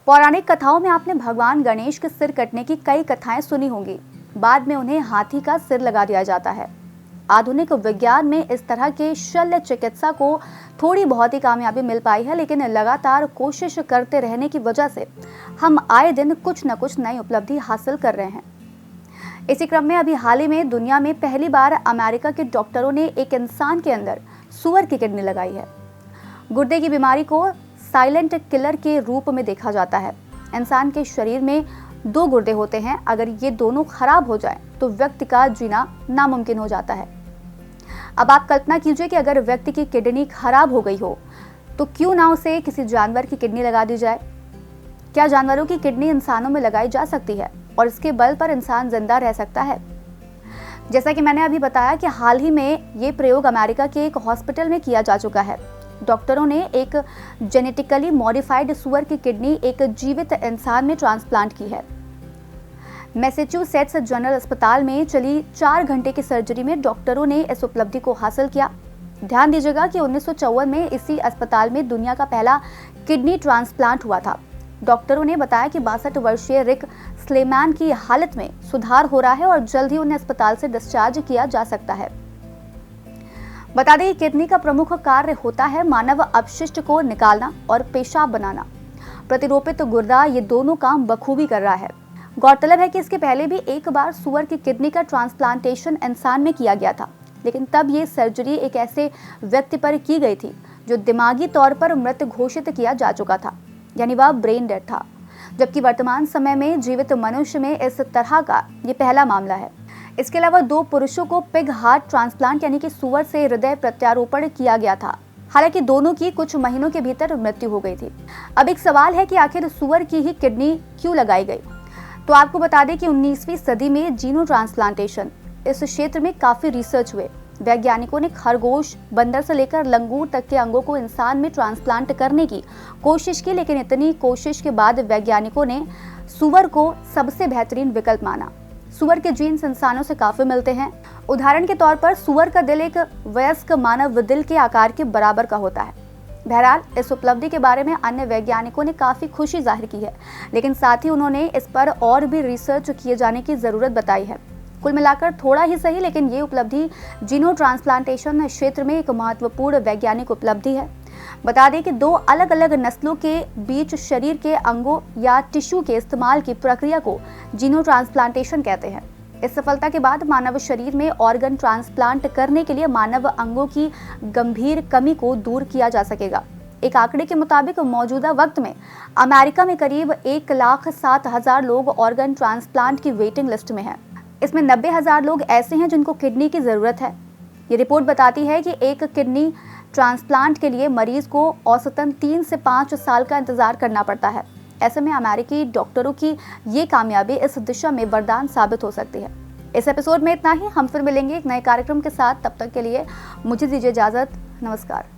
पौराणिक कथाओं में आपने भगवान गणेश के सिर कटने की कई कथाएं सुनी होंगी। बाद में उन्हें हाथी का सिर लगा दिया जाता है। आधुनिक विज्ञान में इस तरह के शल्य चिकित्सा को थोड़ी बहुत ही कामयाबी मिल पाई है, लेकिन लगातार कोशिश करते रहने की वजह से हम आए दिन कुछ न कुछ नई उपलब्धि हासिल कर रहे हैं। इसी क्रम में अभी हाल ही में दुनिया में पहली बार अमेरिका के डॉक्टरों ने एक इंसान के अंदर सूअर की किडनी लगाई है। गुर्दे की बीमारी को साइलेंट किलर के रूप में देखा जाता है। इंसान के शरीर में 2 गुर्दे होते हैं। अगर ये दोनों खराब हो जाएं तो व्यक्ति का जीना नामुमकिन हो जाता है। अब आप कल्पना कीजिए कि अगर व्यक्ति की किडनी खराब हो गई हो तो क्यों ना उसे किसी जानवर की किडनी लगा दी जाए। क्या जानवरों की किडनी इंसानों में लगाई जा सकती है और इसके बल पर इंसान जिंदा रह सकता है? जैसा कि मैंने अभी बताया कि हाल ही में ये प्रयोग अमेरिका के एक हॉस्पिटल में किया जा चुका है। डॉक्टरों ने एक जेनेटिकली मॉडिफाइड सूअर की किडनी एक जीवित इंसान में ट्रांसप्लांट की है। मैसेच्यूसेट्स जनरल अस्पताल में चली 4 घंटे की सर्जरी में डॉक्टरों ने इस उपलब्धि को हासिल किया। ध्यान दीजिएगा कि 1954 में इसी अस्पताल में दुनिया का पहला किडनी ट्रांसप्लांट हुआ था। डॉक्टरों ने बताया कि 62 वर्षीय रिक स्लेमैन की हालत में सुधार हो रहा है और जल्द ही उन्हें अस्पताल से डिस्चार्ज किया जा सकता है। बता दें, किडनी का प्रमुख कार्य होता है मानव अपशिष्ट को निकालना और पेशाब बनाना। प्रतिरोपित गुर्दा ये दोनों काम बखूबी कर रहा है। गौरतलब है कि इसके पहले भी एक बार सूअर की किडनी का ट्रांसप्लांटेशन इंसान में किया गया था, लेकिन तब ये सर्जरी एक ऐसे व्यक्ति पर की गई थी जो दिमागी तौर पर मृत घोषित किया जा चुका था, यानी वह ब्रेन डेड था। जबकि वर्तमान समय में जीवित मनुष्य में इस तरह का ये पहला मामला है। इसके अलावा 2 पुरुषों को पिग हार्ट ट्रांसप्लांट यानी कि सूअर से हृदय प्रत्यारोपण किया गया था। हालांकि दोनों की कुछ महीनों के भीतर मृत्यु हो गई थी। अब एक सवाल है कि आखिर सूअर की ही किडनी क्यों लगाई गई? तो आपको बता दें कि 19वीं सदी में जीनो ट्रांसप्लांटेशन इस क्षेत्र में काफी रिसर्च हुए। वैज्ञानिकों ने खरगोश, बंदर से लेकर लंगूर तक के अंगों को इंसान में ट्रांसप्लांट करने की कोशिश की, लेकिन इतनी कोशिश के बाद वैज्ञानिकों ने सूअर को सबसे बेहतरीन विकल्प माना। सूअर के जीन्स इंसानों से काफी मिलते हैं। उदाहरण के तौर पर सूअर का दिल एक वयस्क मानव दिल के आकार के बराबर का होता है। बहरहाल इस उपलब्धि के बारे में अन्य वैज्ञानिकों ने काफी खुशी जाहिर की है, लेकिन साथ ही उन्होंने इस पर और भी रिसर्च किए जाने की जरूरत बताई है। कुल मिलाकर थोड़ा ही सही, लेकिन ये उपलब्धि जीनो ट्रांसप्लांटेशन क्षेत्र में एक महत्वपूर्ण वैज्ञानिक उपलब्धि है। बता दें कि 2 अलग अलग नस्लों के बीच शरीर के अंगों या टिश्यू के इस्तेमाल की प्रक्रिया को जीनो ट्रांसप्लांटेशन कहते हैं। इस सफलता के बाद मानव शरीर में ऑर्गन ट्रांसप्लांट करने के लिए मानव अंगों की गंभीर कमी को दूर किया जा सकेगा। एक आंकड़े के मुताबिक मौजूदा वक्त में अमेरिका में करीब 1,07,000 लोग ऑर्गन ट्रांसप्लांट की वेटिंग लिस्ट में हैं। इसमें 90,000 लोग ऐसे हैं जिनको किडनी की जरूरत है। ये रिपोर्ट बताती है कि एक किडनी ट्रांसप्लांट के लिए मरीज को औसतन 3 से 5 साल का इंतजार करना पड़ता है। ऐसे में अमेरिकी डॉक्टरों की ये कामयाबी इस दिशा में वरदान साबित हो सकती है। इस एपिसोड में इतना ही। हम फिर मिलेंगे एक नए कार्यक्रम के साथ। तब तक के लिए मुझे दीजिए इजाजत। नमस्कार।